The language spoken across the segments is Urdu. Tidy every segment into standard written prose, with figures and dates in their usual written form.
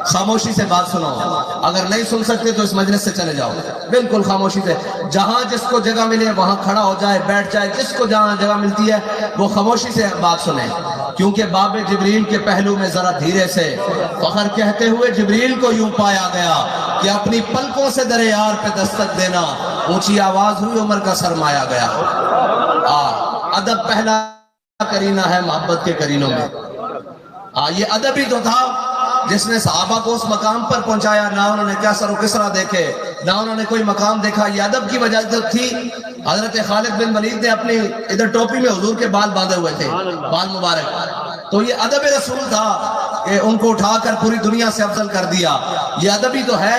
خاموشی سے بات سنو. اگر نہیں سن سکتے تو اس مجلس سے چلے جاؤ. بالکل خاموشی سے. جہاں جس کو جگہ ملے وہاں کھڑا ہو جائے, بیٹھ جائے. جس کو جہاں جگہ ملتی ہے وہ خاموشی سے بات سنیں. کیونکہ باب جبریل کے پہلو میں ذرا دھیرے سے فخر کہتے ہوئے جبریل کو یوں پایا گیا کہ اپنی پلکوں سے در یار پہ دستک دینا. اونچی آواز ہوئی, عمر کا سرمایا گیا. ادب پہلا کرینہ ہے محبت کے کرینوں میں. یہ ادب ہی تو تھا جس نے صحابہ کو اس مقام پر پہنچایا. نہ انہوں نے کیسر و کسرا دیکھے, نہ انہوں نے کوئی مقام دیکھا. یہ ادب کی وجہ تھی. حضرت خالد بن ولید نے اپنی ادھر ٹوپی میں حضور کے بال باندھے ہوئے تھے, بال مبارک. تو یہ ادب رسول تھا کہ ان کو اٹھا کر پوری دنیا سے افضل کر دیا. یہ ادب ہی تو ہے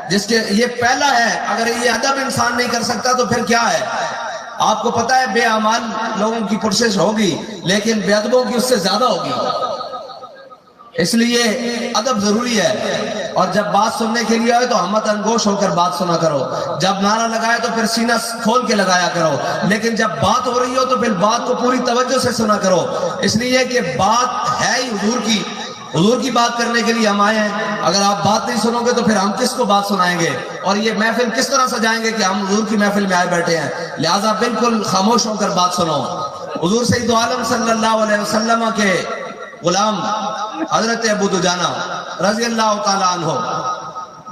جس کے یہ پہلا ہے. اگر یہ ادب انسان نہیں کر سکتا تو پھر کیا ہے؟ آپ کو پتا ہے بے اعمال لوگوں کی پرسش ہوگی لیکن بے ادبوں کی اس سے زیادہ ہوگی. اس لیے ادب ضروری ہے. اور جب بات سننے کے لیے آئے تو ہمت انگوش ہو کر بات سنا کرو. جب نعرہ لگائے تو پھر سینہ کھول کے لگایا کرو. لیکن جب بات ہو رہی ہو تو پھر بات کو پوری توجہ سے سنا کرو. اس لیے کہ بات ہے ہی حضور کی بات کرنے کے لیے ہم آئے ہیں. اگر آپ بات نہیں سنو گے تو پھر ہم کس کو بات سنائیں گے, اور یہ محفل کس طرح سجائیں گے کہ ہم حضور کی محفل میں آئے بیٹھے ہیں. لہٰذا بالکل خاموش ہو کر بات سنو. حضور سید عالم صلی اللہ علیہ وسلم کے غلام حضرت ابو دجانہ رضی اللہ تعالیٰ عنہ,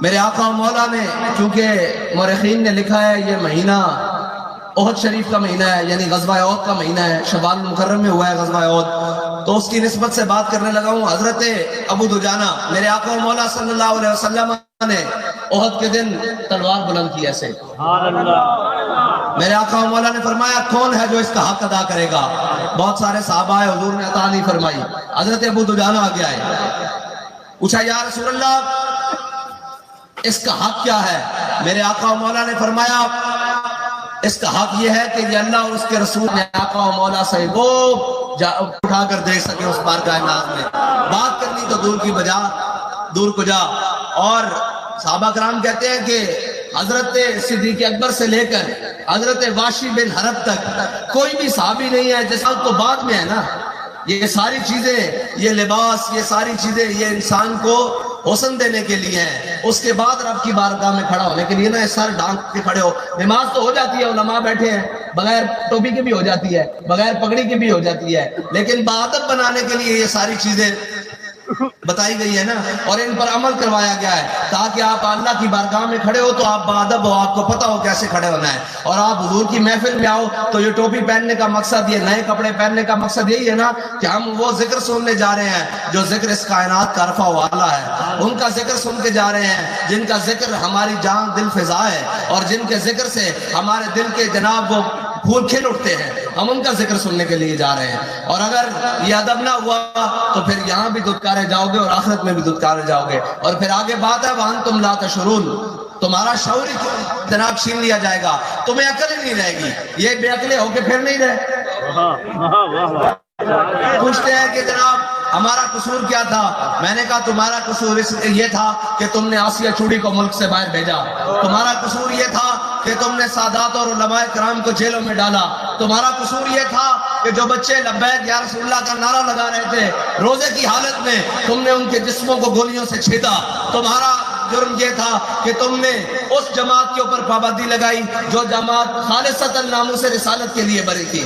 میرے آقا و مولا نے, چونکہ مورخین نے لکھا ہے یہ مہینہ احد شریف کا مہینہ ہے, یعنی غزوہ احد کا مہینہ ہے, شوال المکرم میں ہوا ہے غزوہ احد, تو اس کی نسبت سے بات کرنے لگا ہوں. حضرت ابو دجانہ میرے آقا و مولا صلی اللہ علیہ وسلم نے احد کے دن تلوار بلند کی ایسے. میرے آقا و مولا نے فرمایا کون ہے جو اس کا حق ادا کرے گا؟ بہت سارے صحابہ ہیں, حضور نے عطا نہیں فرمائی. حضرت ابو دجانہ آگے آئے, پوچھا یا رسول اللہ اس کا حق کیا ہے؟ میرے آقا و مولا نے فرمایا اس کا حق یہ ہے کہ یہ اللہ اور اس کے رسول نے آقا و مولا سے وہ اٹھا کر دیکھ سکے اس بارگاہ ناز میں. بات کرنی تو دور کی بجا, دور کو جا. اور صحابہ کرام کہتے ہیں کہ حضرت صدیق اکبر سے لے کر حضرت واشی بن حرب تک کوئی بھی صحابی نہیں ہے جس وقت تو بعد میں ہے نا. یہ ساری چیزیں, یہ لباس, یہ ساری چیزیں یہ انسان کو حسن دینے کے لیے ہیں. اس کے بعد رب کی بارگاہ میں کھڑا ہونے کے لیے نا سر ڈھانک کے کھڑے ہو. نماز تو ہو جاتی ہے, علماء بیٹھے ہیں, بغیر ٹوپی کی بھی ہو جاتی ہے, بغیر پگڑی کی بھی ہو جاتی ہے, لیکن باادب بنانے کے لیے یہ ساری چیزیں بتائی گئی ہے نا, اور ان پر عمل کروایا گیا ہے تاکہ آپ اللہ کی بارگاہ میں کھڑے ہو تو آپ باادب ہو, آپ کو پتہ ہو کیسے کھڑے ہونا ہے. اور آپ حضور کی محفل میں آؤ تو یہ ٹوپی پہننے کا مقصد, یہ نئے کپڑے پہننے کا مقصد یہی ہے نا کہ ہم وہ ذکر سننے جا رہے ہیں جو ذکر اس کائنات کا رفع و اعلیٰ ہے. ان کا ذکر سن کے جا رہے ہیں جن کا ذکر ہماری جان دل فضا ہے, اور جن کے ذکر سے ہمارے دل کے جناب وہ پھول کھل اٹھتے ہیں. ہم ان کا ذکر سننے کے لیے جا رہے ہیں. اور اگر یہ ادب نہ ہوا تو پھر یہاں بھی دھتکارے جاؤ گے اور آخرت میں بھی دھتکارے جاؤ گے. اور پھر آگے بات ہے وَأَنْتُمْ لَا تَشْعُرُونَ, تمہارا شعور ہی جناب چھین لیا جائے گا, تمہیں عقل ہی نہیں رہے گی. یہ بے عقلے ہو کے پھر نہیں رہے. پوچھتے ہیں کہ جناب ہمارا قصور کیا تھا؟ میں نے کہا تمہارا قصور یہ تھا کہ تم نے آسیہ چوڑی کو ملک سے باہر بھیجا. تمہارا قصور یہ تھا کہ تم نے سادات اور علماء کرام کو جیلوں میں ڈالا. تمہارا قصور یہ تھا کہ جو بچے لبیک یا رسول اللہ کا نعرہ لگا رہے تھے روزے کی حالت میں تم نے ان کے جسموں کو گولیوں سے چھیدا. تمہارا جرم یہ تھا کہ تم نے اس جماعت کے اوپر پابندی لگائی جو جماعت خالصۃ ناموس رسالت کے لیے بری تھی.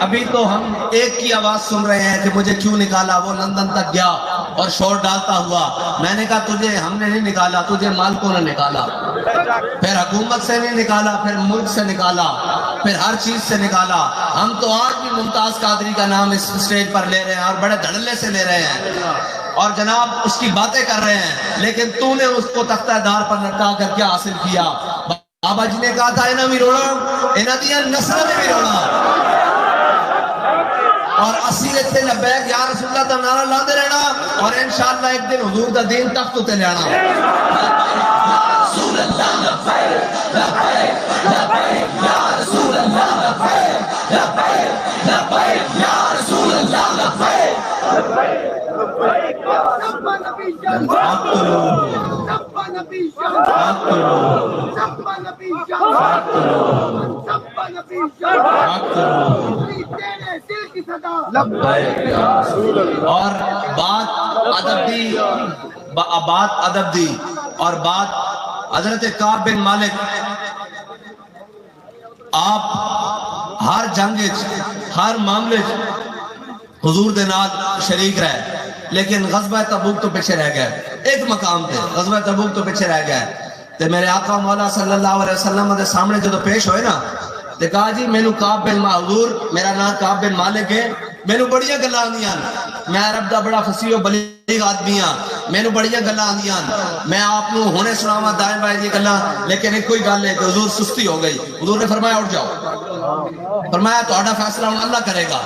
ابھی تو ہم ایک کی آواز سن رہے ہیں کہ مجھے کیوں نکالا. وہ لندن تک گیا اور شور ڈالتا ہوا. میں نے کہا تجھے ہم نے نہیں نکالا, تجھے مالکوں نے نکالا. پھر حکومت سے نہیں نکالا, پھر ملک سے نکالا, پھر ہر چیز سے نکالا. ہم تو آج بھی ممتاز قادری کا نام اس اسٹیج پر لے رہے ہیں اور بڑے دھڑلے سے لے رہے ہیں اور جناب اس کی باتیں کر رہے ہیں. لیکن تو نے اس کو تختہ دار پر لٹکا کر کیا حاصل کیا؟ بابا جی نے کہا تھا انہاں بھی روڑا, انہاں دیا نسل میں بھی روڑا. اور اصیلت سے لبیک یا رسول اللہ دا نعرہ لاندے رہنا اور انشاءاللہ ایک دن حضور دا دین تخت تے لے آنا. یا رسول اللہ لبیک لبیک لبیک یا رسول اللہ لبیک لبیک لبیک یا رسول اللہ لبیک اور بات ادب دی اور بات حضرت کعب بن مالک آپ ہر جنگ ہر معاملے حضور دے نال شریک رہے لیکن غزوہ تبوک تو پیچھے رہ گئے ایک مقام تے غزوہ تبوک تو پیچھے رہ گئے تے میرے آقا مولا صلی اللہ علیہ وسلم دے سامنے جدو پیش ہوئے نا تے کہا جی مینو کعب بن حضور میرا نام کعب بن مالک ہے مینو بڑیاں گلاں آندیاں میں عرب دا بڑا فصیح و بلیغ آدمی ہاں مینو بڑیاں گلاں آندیاں میں آپ نو ہونے سناواں دائیں بائیں دی گلاں لیکن ایک کوئی گل ہے کہ حضور سستی ہو گئی حضور نے فرمایا اٹھ جاؤ فرمایا تہاڈا فیصلہ ہن اللہ کرے گا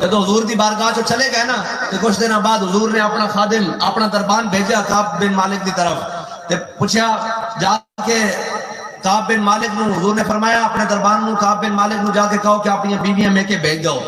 جدو حضور دی بارگاہ چ چلے گئے نا تے کچھ دنوں بعد حضور نے اپنا خادم اپنا دربان بھیجا کعب بن مالک دی طرف تے پوچھا جا کے کعب بن مالک نو حضور نے فرمایا اپنے دربان نو کعب بن مالک نو جا کے کہو کہ اپنی بیویاں میں کے بھیج دو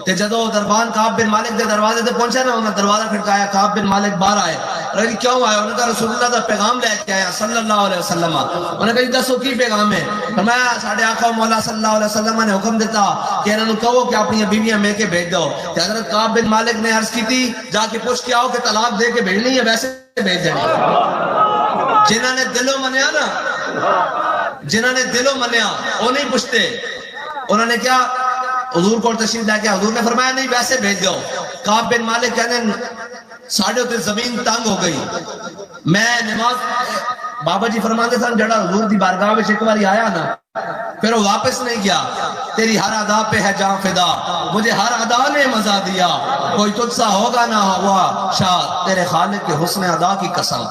تے جدو دربان کعب بن مالک دے دروازے تے پہنچا نا انہاں دروازہ کھڑکایا کعب بن مالک باہر آئے رہی کیوں آئے انہوں نے کہا رسول اللہ دا پیغام لے کے آیا صلی اللہ علیہ وسلم انہوں نے کہا جی دسو کی پیغام ہے فرمایا ساڑھے آقا مولا صلی اللہ علیہ وسلم نے حکم دیتا کہ انہوں نے کہو کہ اپنی بیویاں میں کے بھیج دو تے حضرت کعب بن مالک نے عرض کی تھی جا کے پوچھ کے آؤ کہ طلاق دے کے بھیجنی ہے ویسے بھیج دینی جنہوں نے دلوں منیا نا جنہوں نے دلوں منیا وہ نہیں پوچھتے انہوں نے کیا حضور کو تشریف لے کے حضور نے فرمایا نہیں ویسے بھیج دو کعب بن مالک کہنے ساڑھے ہوتے زمین تنگ ہو گئی میں نماز بابا جی فرماتے تھا جڑا حضور دی بارگاہ میں ایک باری آیا نا پھر وہ واپس نہیں گیا تیری ہر ادا پہ ہے جان فدا مجھے ہر ادا نے مزہ دیا کوئی تجھ سا ہوگا نہ ہوا شاہ تیرے خالق کے حسن ادا کی قسم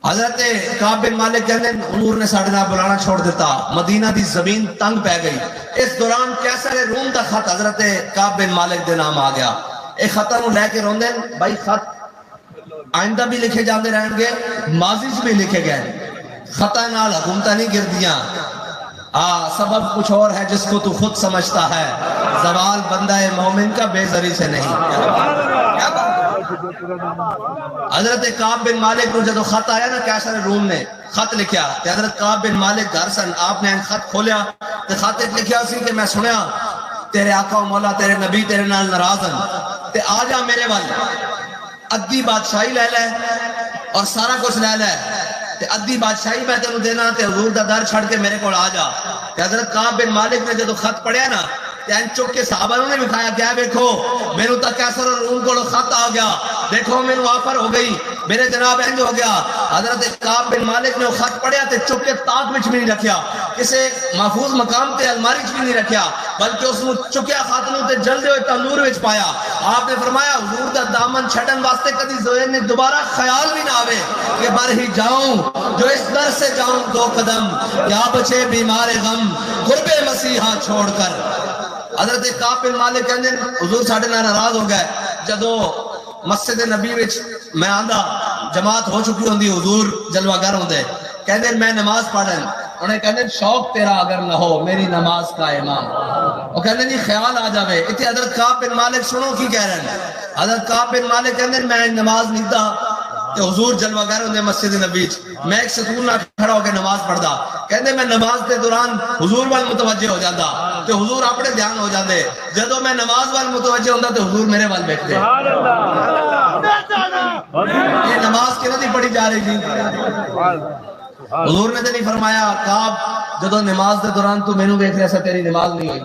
حضرت کعب بن مالک کہنے حضور نے ساڑھے نہ بلانا چھوڑ دیتا مدینہ دی زمین تنگ پہ گئی اس دوران کیسر روم دا خط حضرت کعب بن مالک دے نام آ گیا ایک خطہ نو لے کے روندے بھائی خط آئندہ بھی لکھے جاندے رہیں گے ماضی سے بھی لکھے گئے خطہ نال حکومتہ نہیں گر دیا سبب کچھ اور ہے جس کو تو خود سمجھتا ہے زوال بندہ مومن کا بے زری سے نہیں حضرت کعب بن مالک کو جب خط آیا نا کیسر روم نے خط لکھیا کہ حضرت کعب بن مالک گھر سن آپ نے خط کھولیا تو خط لکھیا سی کہ میں سنیا تیرے آقا و مولا تیرے نبی تیرے نال ناراضن تے آ جا میرے وال ادھی بادشاہی لے لے اور سارا کچھ لے لے تے ادھی بادشاہی میں تینوں دینا تے حضور دا در چھڑ کے میرے کو آ جا تے حضرت کعب بن مالک نے جب خط پڑھیا نا چک کے صحابہ نے بکھایا کیا دیکھو میرے تک کیسر اور روم کو خط آ گیا دیکھو میرے آفر ہو گئی میرے جناب انج ہو گیا حضرت کعب بن مالک نے وہ خط پڑھیا تے چک کے تاک وچ بھی نہیں رکھیا کسے محفوظ مقام تے الماری وچ بھی نہیں رکھیا بلکہ اس نے چکیا خط نو تے جلدے ہوئے تندور وچ پایا آپ نے فرمایا حضور دا دامن چھڈن واسطے کدی ذہن نے دوبارہ خیال بھی نہ آوے کہ بر ہی جاؤں جو اس در سے جاؤں دو قدم یا بچے بیمار غم قرب مسیحا چھوڑ کر حضرت کعب بن مالک کہندے حضور ساڈے نال ناراض ہو گئے جدو مسجد نبی وچ میں آندا جماعت ہو چکی ہوندی حضور جلوہ گر ہوندے کہندے میں نماز پڑھن انہیں کہندے شوق تیرا اگر نہ ہو میری نماز کا امام وہ کہندے نہیں خیال آ جاوے ایتھے حضرت کعب بن مالک سنو کی کہہ رہے ہیں حضرت کعب بن مالک کہندے میں نماز نہیں دا کہ حضور جلوہ گر ہوندے مسجد نبی میں ایک ستون نہ کھڑا ہو کے نماز پڑھدا کہندے میں نماز دے دوران حضور وال متوجہ ہو جاتا کہ حضور اپنے دھیان ہو جاندے جدوں میں نماز وال متوجہ ہوندا تے حضور میرے وال بیٹھدے سبحان اللہ یہ نماز کیوں نہیں پڑھی جا رہی تھی حضور نے تو نہیں فرمایا کعب جدوں نماز دے دوران تو مینوں دیکھ رہا سا تیری نماز نہیں ہوئی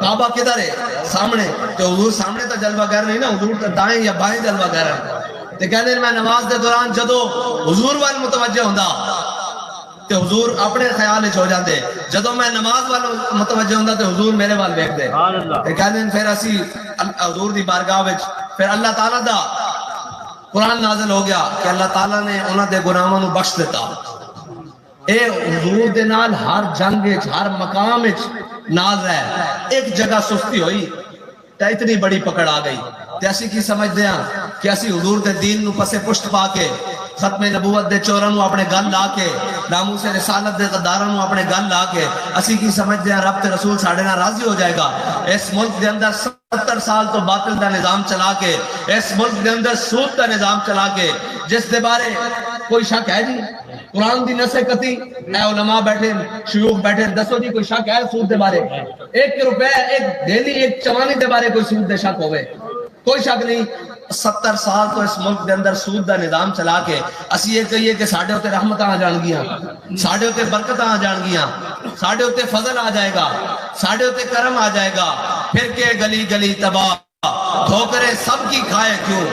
کعبہ کدھر ہے سامنے تو حضور سامنے تو جلوہ گر نہیں نا حضور تو دائیں یا بائیں جلوہ گر ہے تے کہندے میں نماز دے دوران جدوں حضور وال متوجہ ہوندا تے حضور اپنے خیال وچ ہو جاندے جدوں میں نماز وال متوجہ ہوندا تے حضور میرے وال ویکھدے تے کہندے پھر اسی حضور دی بارگاہ وچ پھر اللہ تعالی دا قرآن نازل ہو گیا کہ اللہ تعالیٰ نے انہاں دے گناہاں نو بخش دیتا اے حضور دے نال ہر جنگ وچ ہر مقام وچ نال رہ ایک جگہ سستی ہوئی تے اتنی بڑی پکڑ آ گئی تے اسی کی سمجھدے ہاں کہ اسی حضور دے دین نو پسے پشت پا کے ختم نبوت دے چوراں نو اپنے گل لا کے ناموس رسالت دے غداراں نو اپنے گل لا کے اسی کی سمجھدے ہیں رب تے رسول ساڈے نال راضی ہو جائے گا. اس ملک دے اندر 70 سال تو باطل دا نظام چلا کے، اس ملک دے اندر سود دا نظام چلا کے، جس دے بارے کوئی شک ہے جی؟ قرآن دی نسے کتی اے علماء بیٹھے، شیوخ بیٹھے، دسو جی کوئی شک ہے سود دے بارے؟ 1 روپے ایک ڈیلی ایک چوانی دے بارے کوئی سود دے شک ہوئے؟ کوئی شک نہیں. 70 سال تو اس ملک دے اندر سود دا نظام چلا کے اسی یہ کہیے کہ ساڑھے ہوتے رحمتاں آ جان گیاں، ساڑھے ہوتے برکتاں آ جان گیاں، ساڑھے ہوتے فضل آ جائے گا، ساڑھے ہوتے کرم آ جائے گا. پھر کے گلی گلی تباہ، ٹھوکریں سب کی کھائے کیوں،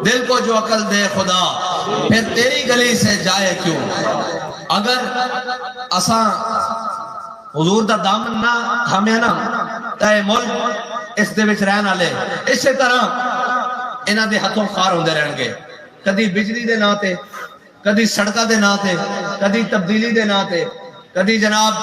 دل کو جو عقل دے خدا، پھر تیری گلی سے جائے کیوں. اگر اساں حضور دا دامن نہ تھامیا نا تے ملک اس دے وچ رہن والے اسی طرح انہاں دے ہتھوں خار ہوندے رہن گے. کدی بجلی دے نا تے، کدی سڑکاں دے نا تے، کدی تبدیلی دے نا تے، کدی جناب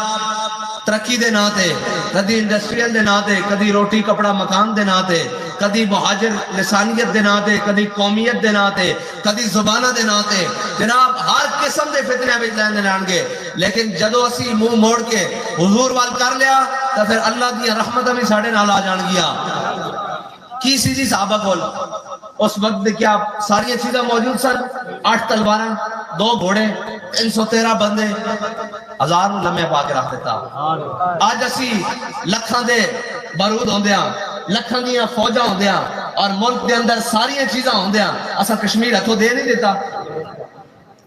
ترقی دے نا تے، کدی انڈسٹریل دے نا تے، کدی روٹی کپڑا مکان دے نا تے، کدی مہاجر لسانیت دے نا تے، کدی قومیت دے نا تے، کدی زبانہ دے نا تے. جناب ہر قسم دے فتنے وچ لیندے رہن گے. لیکن جدو اسی منہ موڑ کے حضور وال کر لیا تو پھر اللہ دی رحمتاں بھی ساڈے نال آ جان گیا. کی سی جی صحابہ کول اس وقت کیا ساری چیزاں موجود سن؟ 8 تلواراں، 2 گھوڑے، 313 بندے، 1000 لمحے پا کے رکھ دیتا. آج اسی لکھاں دے بارود ہوندیاں، لکھاں دیاں فوجاں ہوندیاں اور ملک دے اندر ساری چیزاں ہوندیاں، اسا کشمیر ہتھوں دے نہیں دیتا؟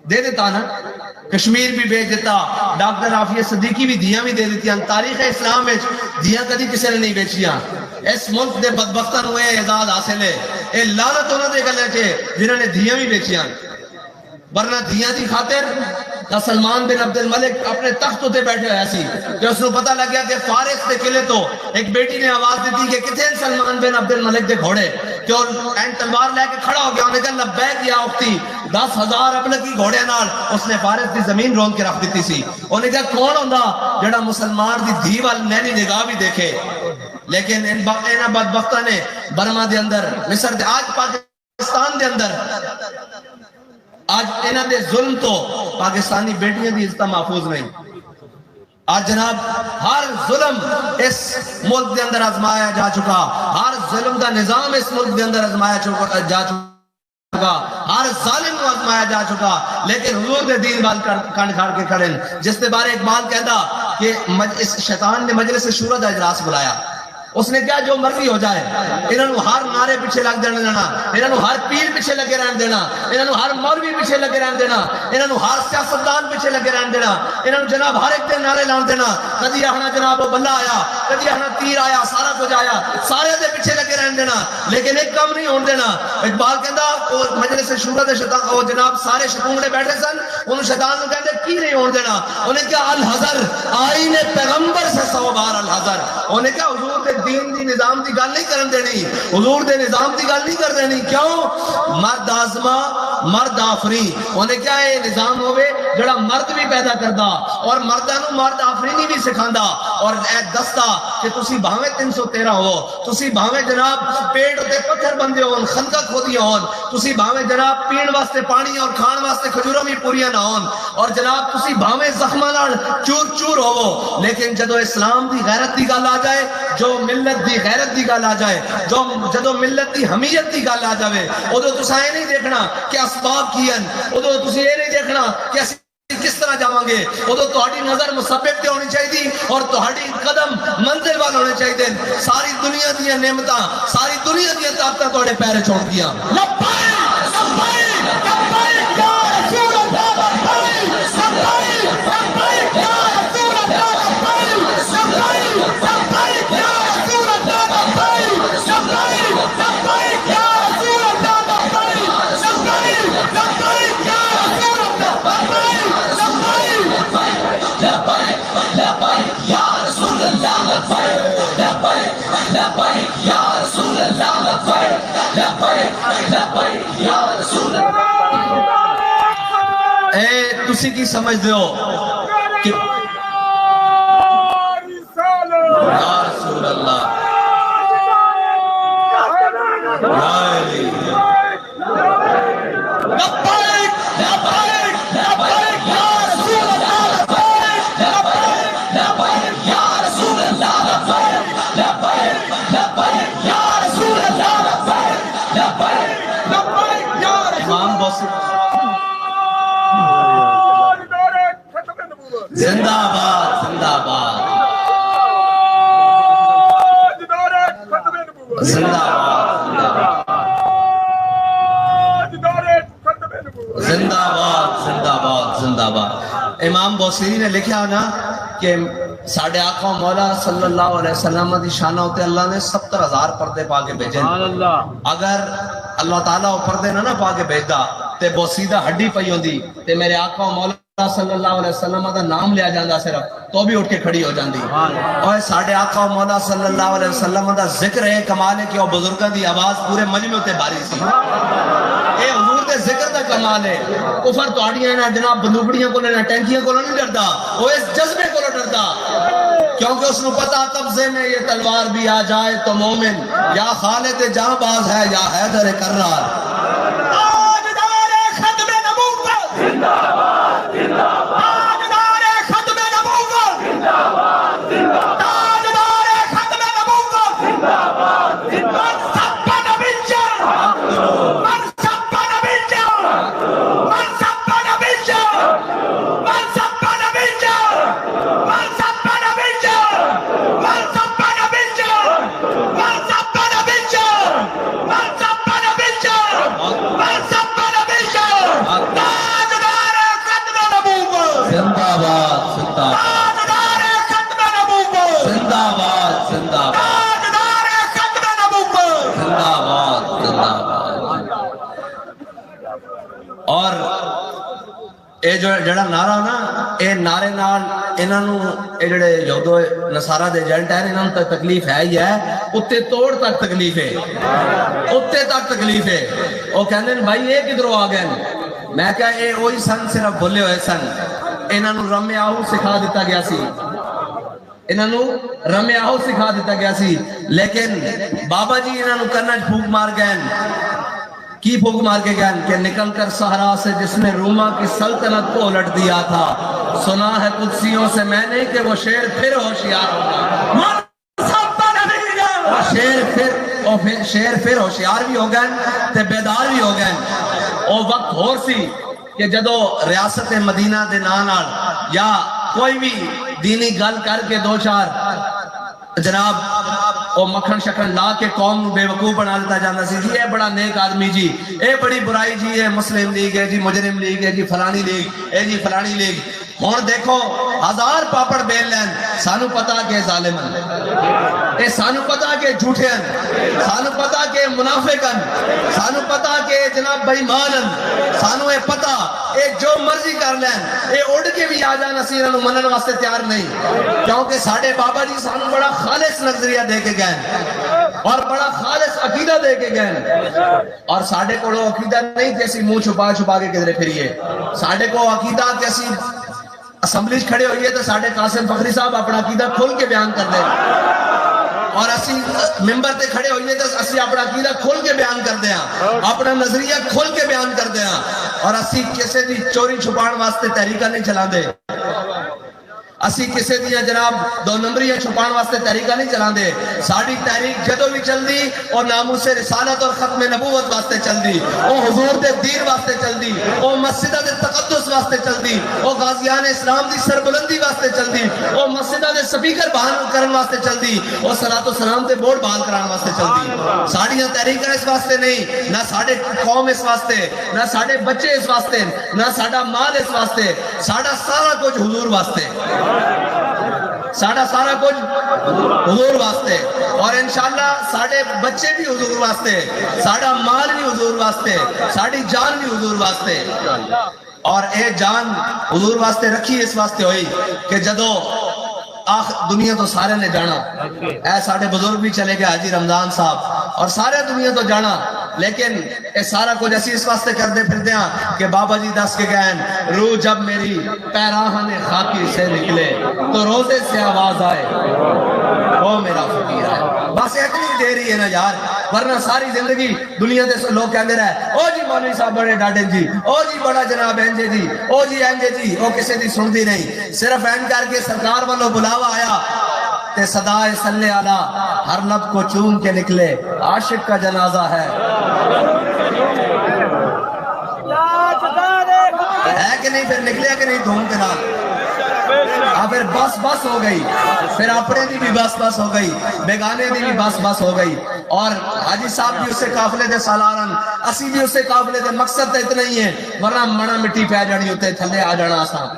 دے دیتا نا. کشمیر بھی بیچ دیتا. ڈاکٹر عافیہ صدیقی بھی دیاں بھی دے دیتیاں. تاریخ اسلام میں دیاں کدی کسی نے نہیں بیچیاں. اس ملک دے بدبختاں نو اے اعزاز حاصل ہے، اے لعنت انہاں دے گلے چ جنہاں نے دیاں بھی بیچیاں. ورنہ دیاں دی خاطر سلمان بن عبد الملک اپنے تخت تے بیٹھے ہوئے سی کہ اس کو پتہ لگ گیا کہ فارس دے قلعے تو ایک بیٹی نے آواز دیتی کہ کتنے سلمان بن عبد الملک دے گھوڑے، کہ این تلوار لے کے کھڑا ہو گیا. انہوں نے کہا لبیک یا اختی، 10,000 اپنے کی گھوڑے نال اس نے فارس دی زمین رون کے رکھ دیتی سی. انہوں نے کہا کون ہوندا جڑا مسلمان دی دھی وال نینی نگاہ بھی دیکھے. لیکن انہاں بدبختاں نے برما دے اندر، مصر دے، آج پاکستان دے اندر، آج انہاں دے ظلم تو پاکستانی بیٹیاں دی عزت محفوظ نہیں. آج جناب ہر ظلم اس ملک دے اندر آزمایا جا چکا، ہر ظلم دا نظام اس ملک دے اندر آزمایا جا چکا، ہر ظالم کو آزمایا جا چکا. لیکن حضور دے دین وال کنڈ کھاڑ کے کھڑے، جس دے بارے اقبال کہتا کہ اس شیطان نے مجلس شورا دا اجلاس بلایا. اس نے کیا جو مرضی ہو جائے، انہوں نے ہر نعرے پیچھے لگ دینا، انہوں نے ہر پیر پیچھے لگے رہن دینا، انہوں نے ہر مولوی پیچھے لگے رہن دینا، انہوں نے ہر سیاستدان پیچھے لگے رہن دینا، انہوں نے جناب ہر ایک دن نعرے لان دینا. کدی آخنا جناب وہ بلہ آیا، کدی آخنا تیر آیا، سارا کچھ آیا، سارے دے پیچھے لگے رہن دینا. لیکن ایک کام نہیں ہون دینا. اقبال کہندا مجلس شورا دے شیطان وہ جناب سارے شکونگڑے بیٹھے سن، انہوں شیطان کو کہندے کی نہیں ہون دینا. انہیں کہا الحذر آئین پیغمبر سے 100 بار الحذر. انہیں کہا حضور دے دین دی نظام دی گل نہیں کرن دینی، حضور دے نظام دی گل نہیں کر دینی. کیوں؟ مرد آزما مرد آفری. انہیں کیا یہ نظام ہوئے جڑا مرد بھی پیدا کردا اور مردانو مرد آفرینی بھی سکھاندا. اور اے دستا کہ تسی بھاویں 313 ہو، تسی بھاویں جناب پیڑ تے پتھر بندے ہون، خندق کھودی ہون، تسی بھاویں جناب پین واسطے پانی اور کھان واسطے کھجوراں بھی پوریاں نہ ہون، اور جناب تسی بھاویں زخماں نال چور چور ہوو، لیکن جدو اسلام دی غیرت دی گل آ جائے، جو ملت دی غیرت دی گل آ جائے، جدو ملت دی حمیت دی گل آ جائے، ادو تساں یہ نہیں دیکھنا کہ اسباب کی ہیں، ادو تسی یہ نہیں دیکھنا کہ اسی کس طرح جاؤں گے. ادو تہاڈی نظر مسبب تے ہونی چاہیے اور تہاڈی قدم منزل وال ہونے چاہیے. ساری دنیا دی نعمتاں، ساری دنیا دی طاقتاں تہاڈے پیرے چھوڑ گیا. لبیک لبیک لبیک یا رسول اللہ، لبیک لبیک لبیک یا رسول اللہ، لبیک لبیک لبیک یا رسول اللہ، لبیک لبیک لبیک یا رسول اللہ، لبیک لبیک لبیک یا رسول اے تسی کی سمجھ دیو کہ یا رسول اللہ لبیک لبیک لبیک یا زندہ زندہ باد زندہ باد زندہ باد۔ امام بوصیری نے لکھا نا کہ ساڑھے آقا مولا صلی اللہ علیہ وسلم دی شانہ ہوتے اللہ نے 70,000 پردے پا کے بھیجیں۔ اگر اللہ تعالیٰ وہ پردے نہ پا کے بھیجدا تے بوسیدہ ہڈی پئی ہوندی تے میرے آقا مولا صلی اللہ علیہ وسلم دا نام لیا جاندہ صرف تو بھی اٹھ کے کھڑی ہو جاندی۔ اور ساڑھے آقا مولا صلی اللہ علیہ وسلم دا ذکر ہے کمال ہے کہ وہ بزرگاں دی آواز پورے مجمع تے باری سی۔ اے حضور دے ذکر دا کمال ہے۔ کفر تو آڑیاں نہ جناب بندوقڑیاں کو نہ ٹینکیاں کو نہیں ڈردا، وہ اس جذبے کو ڈردا، کیونکہ اس نے پتا قبضے میں یہ تلوار بھی آ جائے تو مومن یا خالد جہاں باز ہے یا حیدر کرار۔ تاجدار ختم نبوت زندہ باد زندہ باد، تاجدار ختم نبوت زندہ باد زندہ باد، تاجدار ختم نبوت زندہ باد زندہ باد۔ اور اے جڑا نعرہ نا اے نعرے نال انہاں نو اے جڑے یہودو نصارہ دے ایجنٹ ہیں انہاں نوں تکلیف ہے ہی ہے، اتے توڑ تک تکلیف ہے، اتے تک تکلیف ہے۔ وہ کہندے بھائی اے کدھروں آ گئے؟ میں کہا اے وہی سن صرف بھولے ہوئے سن، انہاں نوں رمے آہو سکھا دیتا گیا سی، انہاں نوں رمے آہو سکھا دیتا گیا سی، لیکن بابا جی انہاں نوں کرنا پھوک مار گئے۔ کی پھوک مار کے گئے کہ نکل کر صحرا سے جس نے روما کی سلطنت کو الٹ دیا تھا، سنا ہے قدسیوں سے میں نے کہ وہ شیر پھر ہوشیار ہوگا۔ شیر پھر ہوشیار بھی ہو گئے تے بیدار بھی ہو گئے۔ وہ وقت ہور سی کہ جدو ریاست مدینہ دے نال یا کوئی بھی دینی گل کر کے دو چار جناب وہ مکھن شکن لا کے قوم بے وقوف بنا لیتا جانا سی، جی اے بڑا نیک آدمی جی، اے بڑی برائی جی، اے مسلم لیگ ہے جی، مجرم لیگ ہے جی، فلانی لیگ اے جی فلانی لیگ۔ اور دیکھو 1000 پاپڑ بیل لین، سانو پتا کہ ظالم ہیں، اے سانو پتا کہ جھوٹے ہیں، سانو پتا کہ منافق ہیں، سانو پتا کہ جناب بےمان ہیں، سانو اے پتا اے جو مرضی کر لین، اے اڑ کے بھی آ جانا سی انہوں منن واسطے تیار نہیں، کیونکہ ساڑھے بابا جی سانو بڑا خالص نظریہ دے کے گئے اور بڑا خالص عقیدہ دے کے گئے، اور ساڑھے کو عقیدہ نہیں کہ اسی منہ چھپا چھپا کے کدھرے پھریے، ساڑھے کو عقیدہ کہ اسی اسمبلی کھڑے ہوئیے تو ساڑھے قاسم فخری صاحب اپنا عقیدہ کھول کے بیان کر دیں، اور اسی ممبر تے کھڑے ہوئیے تو اسی اپنا عقیدہ کھول کے بیان کر دیں، اپنا نظریہ کھول کے بیان کر دیں، اور اسی کسے دی چوری چھپان واسطے تحریکہ نہیں چلا دے، اسی کسے دیا جناب 2 نمبریاں چھپان واسطے تحریکہ نہیں چلان دے۔ ساڑھی تحریک جدو بھی چل دی اور ناموس رسالت اور ختم نبوت واسطے چل دی، او حضور دے دین واسطے چل دی، او مسجدہ دے تقدس واسطے چل دی، او غازیان اسلام دی سربلندی واسطے چل دی، او مسجدہ دے سپیکر بحال کرن واسطے چل دی، او صلاۃ و سلام دے بورڈ بحال کران واسطے چل دی۔ ساڑھیاں تحریکہ اس واسطے نہیں، نہ ساڑھے قوم اس واسطے، نہ ساڑھے بچے اس واسطے، نہ ساڑھا مال اس واسطے، ساڑھا سارا کچھ حضور واسطے، ساڑھا سارا کچھ حضور واسطے، اور انشاءاللہ ساڑھے بچے بھی حضور واسطے، ساڑھا مال بھی حضور واسطے، ساڑھی جان بھی حضور واسطے، اور اے جان حضور واسطے رکھی اس واسطے ہوئی کہ جدو دنیا تو سارے نے جانا، اے ساڑھے بزرگ بھی چلے گئے حاجی رمضان صاحب، اور سارے دنیا تو جانا، لیکن اے سارا کچھ ایسی اس واسطے کر دے پھر دیاں کہ بابا جی دس کے گئے روح جب میری پیراہن خاکی سے نکلے تو روزے سے آواز آئے وہ میرا فقیر ہے۔ بس اتنی دے رہی ہے نا یار، ورنہ ساری زندگی دنیا دے لوگ کہندے رہے او جی مولوی صاحب بڑے ڈاڈے جی، او جی بڑا جناب اینجے جی، او جی اینجے جی، او کسے دی سن دی نہیں، صرف این کر کے سرکار والوں بلاوا آیا تے صدائے صلی علی ہر لب کو چوم کے نکلے عاشق کا جنازہ ہے کہ نہیں، پھر نکلے کہ نہیں دھوم کے نام پھر بس بس ہو گئی، پھر اپنے دی بھی بس بس ہو گئی، بیگانے دی بھی بس بس ہو گئی، اور حاجی صاحب بھی اسے قافلے دے سالارن، اسی بھی اسے قافلے دے، مقصد تو اتنا ہی ہے، ورنہ مڑا مٹی پہ جانی ہوتے تھلے آ جانا آسان،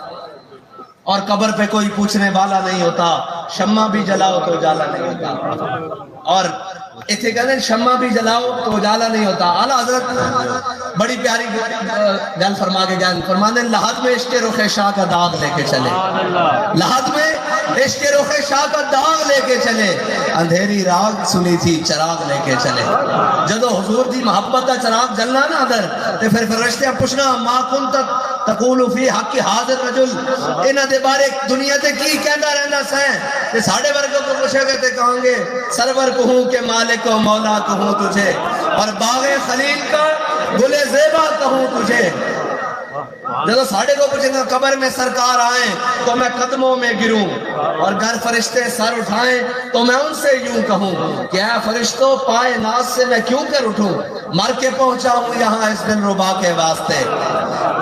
اور قبر پہ کوئی پوچھنے والا نہیں ہوتا، شمع بھی جلاؤ تو اجالا نہیں ہوتا، اور اتنے کہتے ہیں شمع بھی جلاؤ تو اجالا نہیں ہوتا۔ اعلیٰ حضرت بڑی پیاری گل فرما کے گئے، فرمانے لحد میں عشق رخ شاہ کا داغ لے کے چلے، لحد میں عشق رخ شاہ کا داغ لے کے چلے، اندھیری راگ سنی تھی چراغ لے کے چلے۔ جدو حضور دی محبت کا چراغ جلنا نا ادھر، تو پھر فرشتے پوچھنا ما کنت تقول فی حق حاضر رجل، انہاں دے بارے دنیا تے کی کہنا رہنا سیں، کہ ساڑھے ورگوں کو پوچھے گے تے کہیں گے سرور کہوں کہ مالک و مولا کہوں تجھے، اور باغ خلیل کا گل زیبا کہوں تجھے۔ جب ساڑھے کو پوچھیں گے قبر میں سرکار آئیں تو میں قدموں میں گروں، اور گر فرشتے سر اٹھائیں تو میں ان سے یوں کہوں کہ اے فرشتوں پائے ناز سے میں کیوں کر اٹھوں، مر کے پہنچا ہوں یہاں اس دن ربا کے واسطے،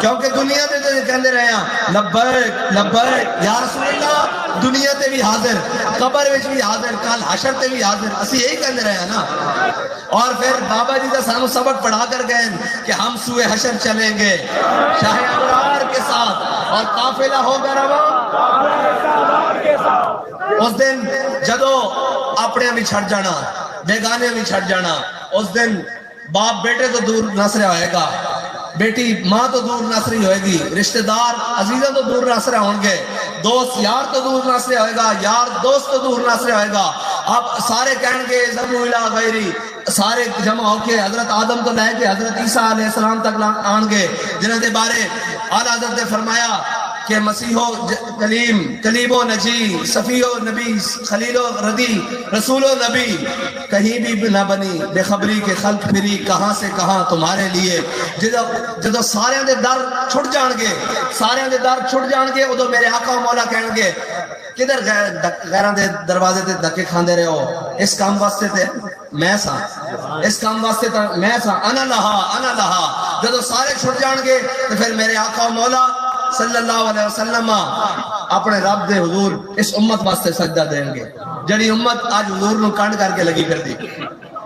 کیونکہ دنیا میں تو کہنے رہے ہیں لبیک لبیک یا رسول اللہ، دنیا تے بھی حاضر، قبر وچ بھی حاضر، کل حشر تے بھی حاضر، اسی یہی کہنے رہے ہیں نا۔ اور پھر بابا جی کا سانو سبق پڑھا کر گئے کہ ہم سوئے حشر چلیں گے شاہ ابرار کے ساتھ، اور قافلہ ہوگا رواں اس دن جدو اپنے بھی چھڑ جانا، بیگانے بھی چھڑ جانا، اس دن باپ بیٹے تو دور نسرے ہوئے گا، بیٹی ماں تو دور نسری ہوئے گی، رشتہ دار عزیزہ تو دور نسرے ہوں گے، دوست یار تو دور نسرے ہوئے گا، یار دوست تو دور نسرے ہوئے گا، اب سارے کہیں گے ذبو الہ غیری، سارے جمع ہو کے حضرت آدم تو لے کے حضرت عیسیٰ علیہ السلام تک آن گے، جنہوں نے بارے اعلیٰ حضرت نے فرمایا کہ مسیح و کلیم، کلیم و نجی، صفی و نبی، خلیل و ردی، رسول و نبی، کہیں بھی نہ بنی بے خبری کے خلق پھری کہاں سے کہاں تمہارے لیے، جدو سارے دے در چھٹ جان گے، سارے دے در چھٹ جان گے، ادھو میرے آقا و مولا کہیں گے کدھر غیران دے دروازے تے دھکے کھاندے رہے ہو، اس کام واسطے تے میں سا، اس کام واسطے تے میں سا، انا لہا، جدو سارے چھٹ جان گے تو پھر میرے آقا و مولا صلی اللہ علیہ وسلم اپنے رب دے حضور اس امت واسطے سجدہ دیں گے، جڑی امت آج حضور نو کانڈ کر کے لگی پھر دی،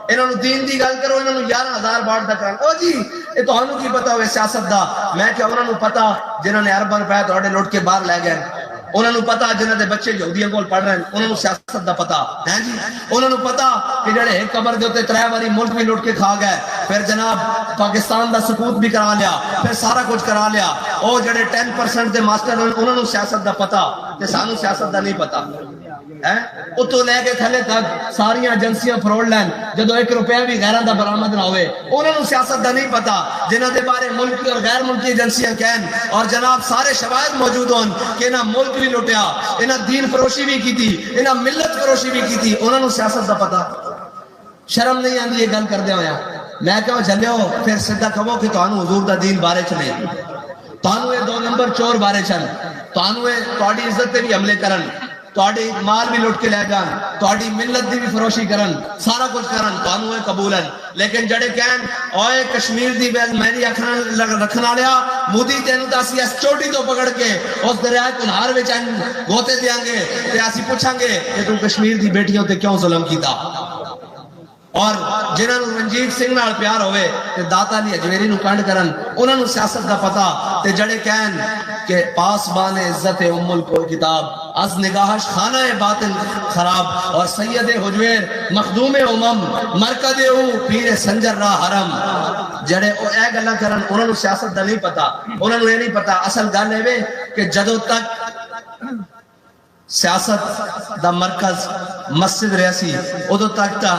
انہوں نے دین دی گل کرو، انہوں نے 11,000 بار دا کرن، او جی یہ تو ہنو کی پتا ہوئے سیاست دا، میں کہ انہوں نے پتا جنہوں نے ارباں روپے توڑے لوٹ کے باہر لے گئے، انہوں نے پتا جنہوں نے بچے یہودیاں کول پڑھ رہے ہیں، انہوں نے سیاست دا پتا ہے جی، انہوں نے پتا کہ جڑے ایک قبر دے ہوتے 3 باری ملک بھی لوٹ کے کھا گئے، پھر جناب پاکستان دا سقوط بھی کرا لیا، پھر سارا کچھ کرا لیا، او جڑے 10% دے ماسٹر انہوں نے سیاست دا پتا، کہ سانو سیاست دا نہیں پتا، اتو لے کے تھلے تک ساریاں ایجنسیاں فروڈ لین، جدو 1 روپیہ بھی غیران دا برآمد نہ ہوئے، انہوں نے سیاست دا نہیں پتا، جنہاں دے بارے ملکی اور غیر ملکی ایجنسیاں کہن، اور جناب سارے شواہد موجود ہوں کہ انہاں ملک بھی لوٹیا، انہاں دین فروشی بھی کی تھی، انہاں ملت فروشی بھی کی تھی، انہوں نے سیاست دا پتا، شرم نہیں آندی یہ گل کر دیا ہویا، میں کہوں چلے ہو پھر سدھا کہو کہ تانوں حضور دا دین بارے چلے، تانوں یہ 2 نمبر چور بارے چل، تانوں یہ تہاڈی عزت تے بھی حملے کرن، تہاڈی مال بھی لوٹ کے لے جان، تہاڈی ملت دی بھی فروشی کرن، سارا کچھ کرن، تانوں یہ قبولن، لیکن جڑے کہن اوئے کشمیر دی بیل میری اکھاں رکھنا لیا، مودی تینوں تا اسی اس چوٹی تو پکڑ کے اس دریا کنہار وچ گوتے دیاں گے تے اسی پوچھاں گے کہ تو کشمیر دی بیٹیاں تے کیوں ظلم کیتا، اور جنہاں نوں رنجیت سنگھ نال پیار ہوئے تے داتا علی اجمیری نوں کانڈ کرن، انہاں نوں سیاست دا پتا، تے جڑے کہن کہ پاسبان عزت ام الکل کتاب از نگاہش خانہ باطن خراب، اور سید حجویر مخدوم امم مرکد او پیر سنجر را حرم، جڑے اے گلاں کرن انہاں نوں سیاست دا نہیں پتا، انہاں نوں یہ نہیں پتا اصل گل اے کہ جدوں تک سیاست دا مرکز مسجد رہسی ادو تک تا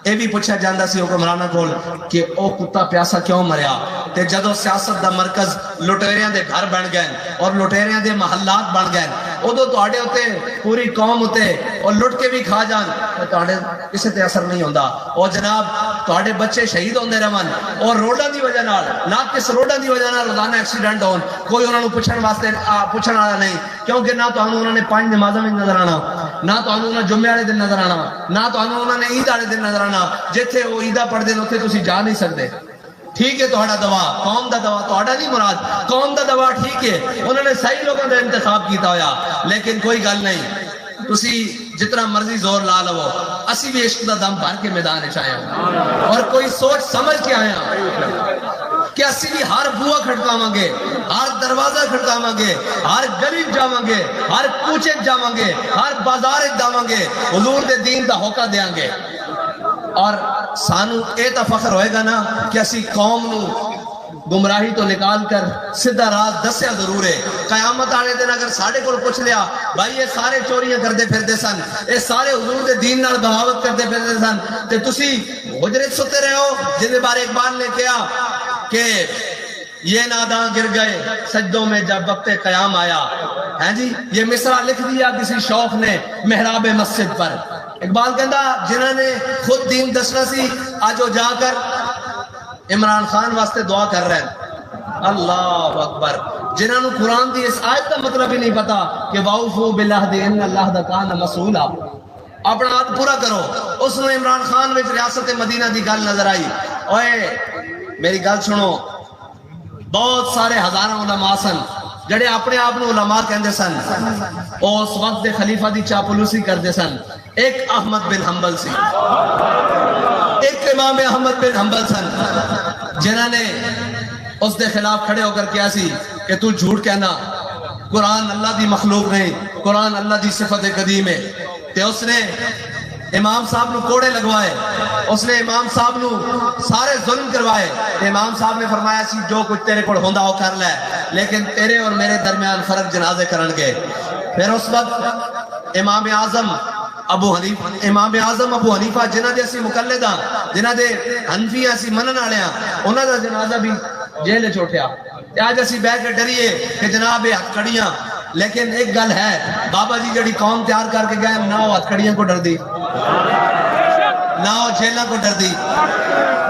اے بھی پوچھا جاندہ سی حکمرانہ کول کہ او کتا پیاسا کیوں مریا، تے جدو سیاست دا مرکز لٹیریاں دے گھر بن گئے اور لٹیریاں دے محلات بن گئے، ادو تواڈے ہوتے پوری قوم ہوتے اور لٹ کے بھی کھا جان تواڈے کسے تے اثر نہیں ہوندا، اور جناب تواڈے بچے شہید ہوندے رہن اور روڈاں دی وجہ نال، نہ کس روڈاں دی وجہ نال روزانہ ایکسیڈنٹ ہون، کوئی انہاں نوں پوچھن واسطے پوچھن والا نہیں، کیونکہ نہ تانوں انہاں نے 5 نمازاں وچ نظر آنا، نہ تانوں انہاں جمعے والے دن نظر آنا، نہ تانوں انہاں نے عید والے دن نظر آنا، جتھے وہ عیداں پڑھدے نے اوتھے تسی جا نہیں سکدے، ٹھیک ہے تہاڈا دوا قوم دا دوا تہاڈا نہیں مراد قوم دا دوا ٹھیک ہے انہوں نے صحیح لوگوں دا انتخاب کیتا ہویا لیکن کوئی گل نہیں تسی جتنا مرضی زور لا لو اسی بھی عشق دا دم بھر کے میدان وچ آئے ہوں اور کوئی سوچ سمجھ کے آئے ہوں کہ اسی بھی ہر بوا کھڑکاواں گے ہر دروازہ کھڑکاواں گے ہر گلی جاواں گے ہر کوچے جاواں گے ہر بازار جاواں گے حضور دے دین دا ہوکا دیاں گے اور سانو اے تا فخر ہوئے گا نا کہ اسی قوم نو گمراہی تو نکال کر سدھا راہ دسیا ضرور ہے قیامت آنے دن اگر ساڑھے کو پوچھ لیا بھائی یہ سارے چوریاں کردے پھردے سن یہ سارے حضور دے دین نال بغاوت کردے پھردے سن تے تسی حجرے ستے رہے ہو جن بار اقبال نے کہا کہ یہ ناداں گر گئے سجدوں میں جب وقت قیام آیا ہیں جی یہ مصرع لکھ دیا کسی شوخ نے محراب مسجد پر اقبال کہندا جنہوں نے خود دین دسنا سی آج وہ جا کر عمران خان واسطے دعا کر رہے ہیں اللہ اکبر جنہوں نے قرآن دی اس آیت کا مطلب ہی نہیں پتا کہ وَأَوْفُوا بِالْعَهْدِ إِنَّ اللَّهَ كَانَ مَسْئُولًا اپنا عہد پورا کرو اس نے عمران خان وچ ریاست مدینہ دی گل نظر آئی اوئے میری گل سنو بہت سارے ہزاراں علماء سن جڑے اپنے آپ نو علماء کہندے سن اس وقت دے خلیفہ دی چاپلوسی کردے سن ایک احمد بن حنبل سی ایک امام احمد بن حنبل سن جنہوں نے اس دے خلاف کھڑے ہو کر کیا سی کہ تو جھوٹ کہنا قرآن اللہ دی مخلوق نہیں قرآن اللہ دی صفت قدیم ہے تے اس نے امام صاحب نو کوڑے لگوائے اس نے امام صاحب نو سارے ظلم کروائے امام صاحب نے فرمایا سی جو کچھ تیرے کو ہوندا ہو کر لے لیکن تیرے اور میرے درمیان فرق جنازے کرن گے پھر اس وقت امام اعظم ابو حنیفہ جنہ دے اسی مقلد ہاں جنہ دے حنفی اسی منن والے ہاں انہاں دا جنازہ بھی جیل وچ اٹھیا تے اج اسی بیٹھ کے ڈریے کہ جناب یہ ہتھ کڑیاں لیکن ایک گل ہے بابا جی جڑی قوم تیار کر کے گئے نہ وہ ہتھ کڑیاں کو ڈر دی نہ وہ جیلوں کو ڈر دی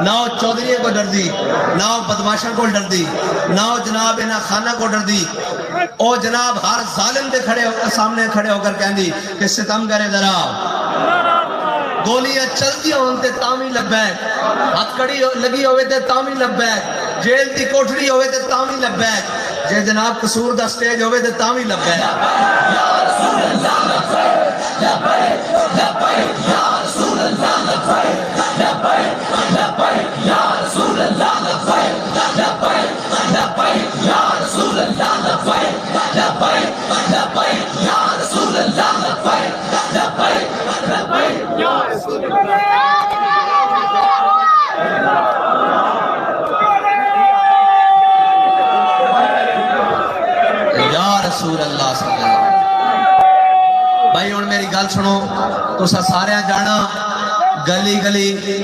نہ وہ چودھریوں کو ڈر دی نہ وہ بدماشوں کو ڈر دی نہ وہ جناب انہاں خانہ کو ڈر دی او جناب ہر ظالم دے سامنے کھڑے ہو کر کہندی کہ ستم کرے ذرا گولیاں چلتی ہون تے تامی لبیک ہتھ کڑی لگی ہوئے تے تامی لبیک جیل دی کوٹھڑی ہوئے تے تامی لبیک جے جناب قصور دا سٹیج ہوئے تے تامی لبیک یا رسول اللہ لبیک لبیک لبیک یا رسول اللہ لبیک لبیک لبیک یا رسول اللہ لبیک لبیک لبیک یا رسول اللہ لبیک لبیک لبیک یا رسول اللہ لبیک لبیک لبیک یا رسول اللہ یا رسول اللہ صلی اللہ علیہ وسلم بھائی ہن میری گل سنو تساں سارے جانا گلی گلی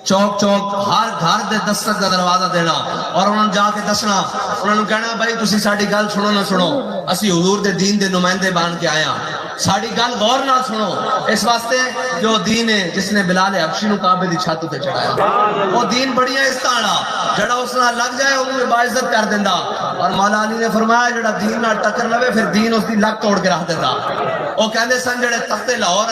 چوک چوک ہر گھر دے دستک دا دروازہ دینا اور انہوں نے جا کے دسنا انہوں نے کہنا بھائی تسی ساڑی گل سنو نہ سنو اسی حضور دے دین دے نمائندے بان کے آیا ساڑی گل غور نہ سنو اس واسطے جو دین ہے جس نے بلال حبشی نو کعبے دی چھت تے چڑھایا وہ دین بڑی ہے اس طرح جڑا اس نال لگ جائے انہوں باعزت کر دیندا اور مولا علی نے فرمایا جڑا دین نال ٹکر لوے پھر دین اس دی لگ توڑ کے رکھ دیندا وہ کہندے سن جڑے تخت لاہور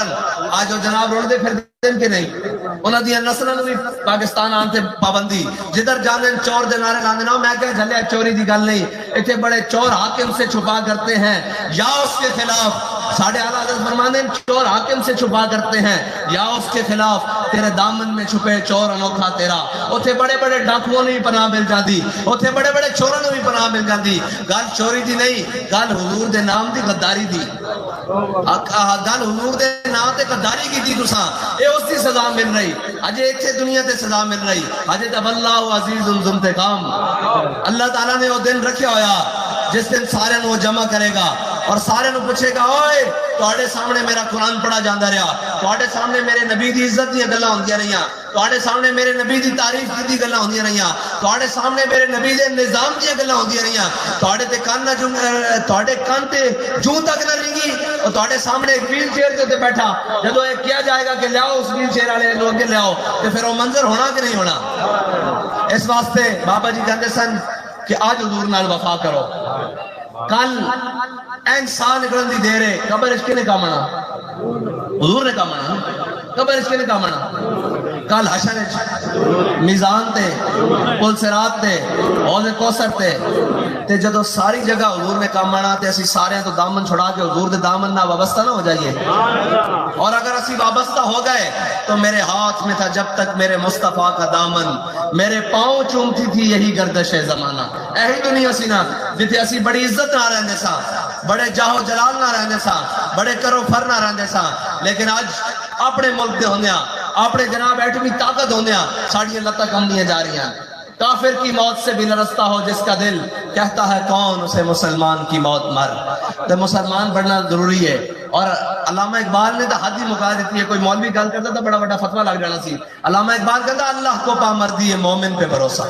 آج وہ جناب رول دے پھر دین کے نہیں انہاں دی نسلاں نو بھی پاکستان آن تے پابندی جدھر جانے چور دے نعرے لاندے نا میں کہہ جھلے چوری دی گل نہیں ایتھے بڑے چور حاکم سے چھپا کرتے ہیں یا اس کے خلاف ساڑھے اعلیٰ حضرت فرمانے چور حاکم سے چھپا کرتے ہیں یا اس کے خلاف تیرے دامن میں چھپے چور انوکھا تیرا اوتھے بڑے بڑے ڈاکوؤں نے بھی پناہ مل جاندی اوتھے بڑے بڑے چوروں نے بھی پناہ مل جاندی گل چوری دی نہیں گل حضور دے نام دی غداری دی گل حضور دے نام تے غداری کی تھی تساں اے اس دی سزا مل رہی اجے ایتھے دنیا تے سزا مل رہی اجے تے واللہ عزیز ذو انتقام اللہ تعالیٰ نے وہ دن رکھیا ہویا جس دن سارے نو جمع کرے گا اور سارے نو پوچھے گا اوئے تواڈے سامنے میرا قرآن پڑھا جاندا رہیا تواڈے سامنے میرے نبی دی عزت دی گلاں ہوندیاں رہیاں تواڈے سامنے میرے نبی دی تعریف دی گلاں ہوندیاں رہیاں تواڈے سامنے میرے نبی دے نظام دی گلاں ہوندیاں رہیاں تواڈے تے کان تے جوں تک نہ رنگی اور تواڈے سامنے ایک ویل چیئر تے بیٹھا جدوں یہ کیا جائے گا کہ لیاؤ اس ویل چیئر والے نو اگے لیاؤ تے پھر وہ منظر ہونا کہ نہیں ہونا اس واسطے بابا جی کہندے سن کہ آج حضور نال وفا کرو کل این سال نکلن دی دیر ہے قبر اس کے نے کامنا حضور نے کامنا قبر اس کے نے کامنا کل حشر میزان تے پل صراط تے حوض کوثر تے جدو ساری جگہ حضور نے کام آنا تے اسی سارے تو دامن چھڑا کے حضور دے دامن نہ وابستہ نہ ہو جائیے. اور اگر اسی وابستہ ہو گئے تو میرے ہاتھ میں تھا جب تک میرے مصطفیٰ کا دامن, میرے پاؤں چومتی تھی یہی گردش زمانہ. ایہی دنیا سی نا جتھے اسی بڑی عزت نہ رہنے سا, بڑے جاہو جلال نہ رہنے سا, بڑے کرو فر نہ رہنے سا, لیکن آج اپنے ملک دے ہوندیاں, اپنے جناب ایٹمی طاقت ہوندیاں ساڑیاں لتہ کم نہیں جا رہی ہیں. کافر کی موت سے بھی لرزتا ہو جس کا دل, کہتا ہے کون اسے مسلمان کی موت مر. تو مسلمان بڑھنا ضروری ہے. اور علامہ اقبال نے تو حد ہی مکا دیتی ہے. کوئی مولوی گل کرتا تھا بڑا بڑا فتویٰ لگ جانا سی. علامہ اقبال کہتا اللہ کو پامردی ہے مومن پہ بھروسہ.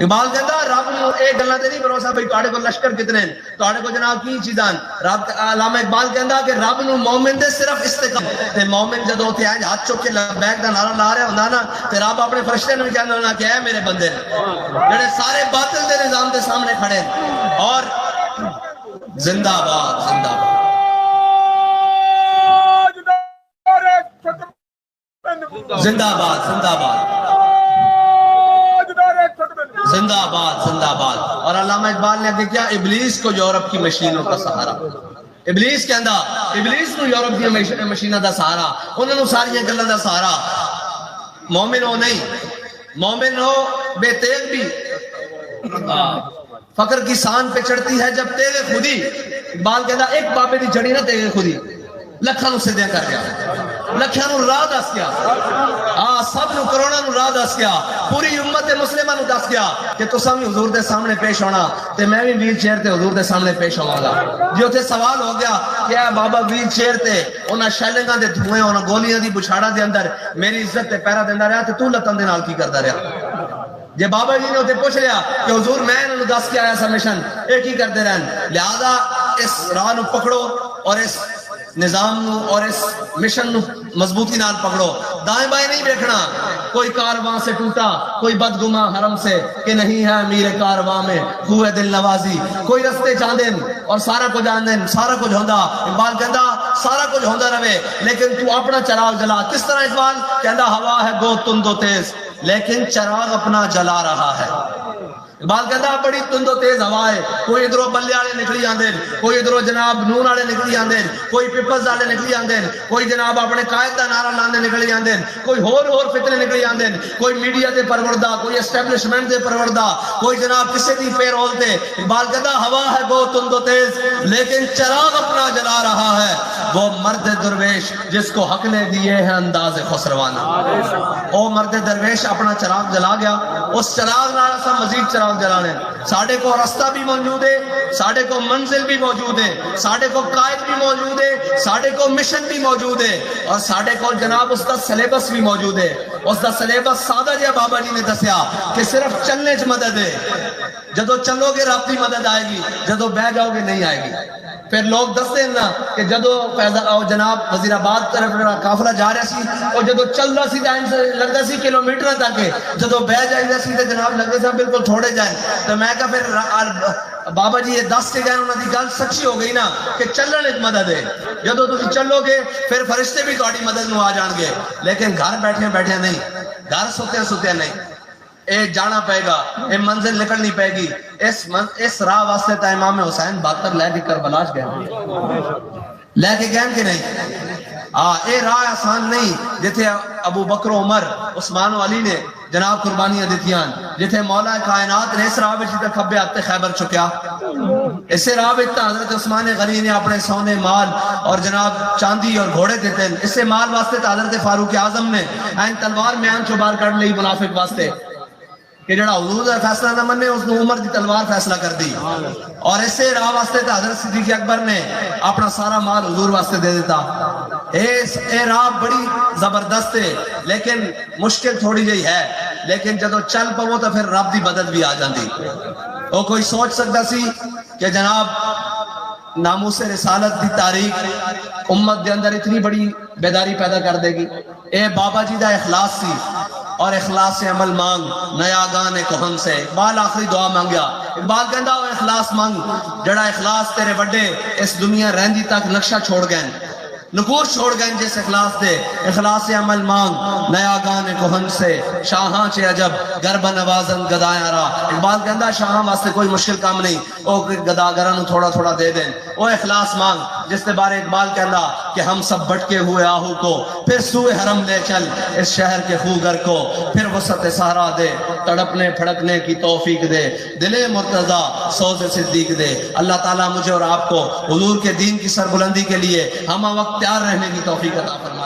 اقبال کہتا رب نو ایک گلاں تے نہیں بھروسہ بھئی تواڈے کو لشکر کتنے ہیں, تواڈے کو جناب کی چیزاں. رب علامہ اقبال کہندا کہ رب نو مومن دے صرف استقامت تے مومن جدوں تے آج ہاتھ چک کے لبیک دا نعرہ لا رہا ہوندا نا تے رب اپنے فرشتے نوں کہندا ہونا کہ اے میرے بندے جڑے سارے باطل دے نظام دے سامنے کھڑے ہیں. اور زندہ باد زندہ باد زندہ باد زندہ باد زندہ باد زندہ باد. اور علامہ اقبال نے آگے کیا, ابلیس کو یورپ کی مشینوں کا سہارا. ابلیس کہندا ابلیس کو یورپ کی مشینوں دا سہارا, انہوں نے ساری گلاں دا سہارا. مومن ہو نہیں, مومن ہو بے تیغ بھی فقر کی سان پہ چڑھتی ہے جب تیغ خودی. اقبال کہندا ایک بابے دی جڑی نہ تیغ خودی لکھاں نو سدھیا کر گیا, لکھاں نو راہ دس گیا, سب نو کروڑاں نو راہ دس گیا, پوری امت مسلمہ نو دس گیا کہ تساں بھی حضور دے سامنے پیش ہونا تے میں بھی ویل چیئر تے حضور دے سامنے پیش ہوواں گا. جو تے سوال ہو گیا کہ اے بابا ویل چیئر تے انہاں شیلنگاں دے دھوئیں انہاں گولیاں دی بچھاڑا دے اندر میری عزت تے پیرا دیندا رہیا تے تو لتاں دے نال کی کردا رہیا. جے بابا جی نے اسے پوچھ لیا کہ حضور میں انہوں دس کے آیا سا مشن ایک ہی کرتے رہن, لہذا اس راہ نو پکڑو اور اس نظام نو اور اس مشن نو مضبوطی نال پکڑو. دائیں بائیں نہیں دیکھنا, کوئی کارواں سے ٹوٹا کوئی بدگماں حرم سے کہ نہیں ہے امیر کارواں میں خوہ دل نوازی. کوئی رستے چاندن اور سارا کچھ آندن سارا کچھ ہوندا. اقبال کہندا سارا کچھ ہوندا رہے لیکن تو اپنا چراغ جلا. کس طرح اقبال کہندا ہوا ہے گو تند و تیز لیکن چراغ اپنا جلا رہا ہے. اقبال کہتا بڑی تند و تیز ہوا ہے, کوئی ادھروں بلے والے نکلی آندے, کوئی ادھروں جناب نون والے نکلی آندے, کوئی پیپلز والے نکلی آندے, کوئی جناب اپنے قائد دا نعرہ لاندے نکلی آندے, کوئی ہور فتنے نکلی آندے, کوئی میڈیا دے پروردہ, کوئی اسٹیبلشمنٹ دے پروردہ, کوئی جناب کسی دی پیر ہولتے. اقبال کہتا ہوا ہے وہ تند و تیز لیکن چراغ اپنا جلا رہا ہے. وہ مرد درویش جس کو حق نے دیے ہیں انداز خسروانہ. او مرد درویش اپنا چراغ جلا گیا, اس چراغ نال اساں مزید چراغ جلانے. ساڑھے کو رستہ بھی موجود ہے, ساڑھے کو منزل بھی موجود ہے, ساڑھے کو قائد بھی موجود ہے, ساڑھے کو مشن بھی موجود ہے, اور ساڑھے کو جناب اس دا سلیبس بھی موجود ہے. اس دا سلیبس سادہ جہا بابا جی نے دسیا کہ صرف چلنے چ مدد ہے. جدو چلو گے رب کی مدد آئے گی, جدو بہ جاؤ گے نہیں آئے گی. پھر لوگ دستے ہیں نا کہ جدو جناب وزیر آباد طرف قافلہ جا رہا سی اور جدو چل رہا سی ٹائم سے لگتا سی کلومیٹر تک, جدو بہ جائے گا سی تو جناب لگتے سا بالکل تھوڑے جائیں. تو میں کہا پھر بابا جی یہ دس کے گئے انہوں نے گل سچی ہو گئی نا کہ چلن ایک مدد ہے. جدو تسی چلو گے پھر فرشتے بھی تہاڈی مدد نو آ جان گے, لیکن گھر بیٹھے بیٹھے نہیں, گھر سوتے سوتے نہیں. اے جانا پائے گا, اے منزل نکلنی پائے گی. اس راہ واسطے تا امام حسین 72 لے کے کربلا گئے, لے کے گئے کہ نہیں. اے راہ آسان نہیں جتھے ابو بکر و عمر عثمان و علی نے جناب قربانیاں دیتیاں, جتھے مولا کائنات نے اس راہ وچ تے کھبے ہاتھ خیبر چکیا, اسے راہ وچ حضرت عثمان غنی نے اپنے سونے مال اور جناب چاندی اور گھوڑے دیتے. اسے مال واسطے تے حضرت فاروق اعظم نے این تلوار میان چوں باہر کڈ لئی منافق واسطے کہ جڑا حضور دا فیصلہ نہ منے اس نے عمر دی تلوار فیصلہ کر دی. اور اسے راہ واسطے تے حضرت صدیق اکبر نے اپنا سارا مال حضور واسطے دے دیتا. اے راہ بڑی زبردست ہے لیکن مشکل تھوڑی جہی ہے, لیکن جدو چل پو تو پھر رب دی مدد بھی آ جاندی. او کوئی سوچ سکتا سی کہ جناب ناموس رسالت دی تاریخ امت دے اندر اتنی بڑی بیداری پیدا کر دے گی. اے بابا جی دا اخلاص سی, اور اخلاص سے عمل مانگ نیا گانے کہن سے. اقبال آخری دعا مانگیا. اقبال کہندا اخلاص مانگ جڑا اخلاص تیرے وڈے اس دنیا رہندی تک نقشہ چھوڑ گئے. نکوش چھوڑ گئے جس اخلاص دے اخلاص عمل مانگ نیا گان کوہن سے شاہاں چے عجب گربہ نوازن گدایاں را اقبال کہندا شاہاں واسطے کوئی مشکل کام نہیں او گداگراں نو تھوڑا تھوڑا دے دیں او اخلاص مانگ جس کے بارے اقبال کہندا کہ ہم سب بٹکے ہوئے آہو کو پھر سوئے حرم لے چل اس شہر کے خوگر کو پھر وسط صحرا دے تڑپنے پھڑکنے کی توفیق دے دل مرتضیٰ سوز صدیق دے اللہ تعالیٰ مجھے اور آپ کو حضور کے دین کی سربلندی کے لیے ہمہ وقت تیار رہنے کی توفیق عطا فرمائے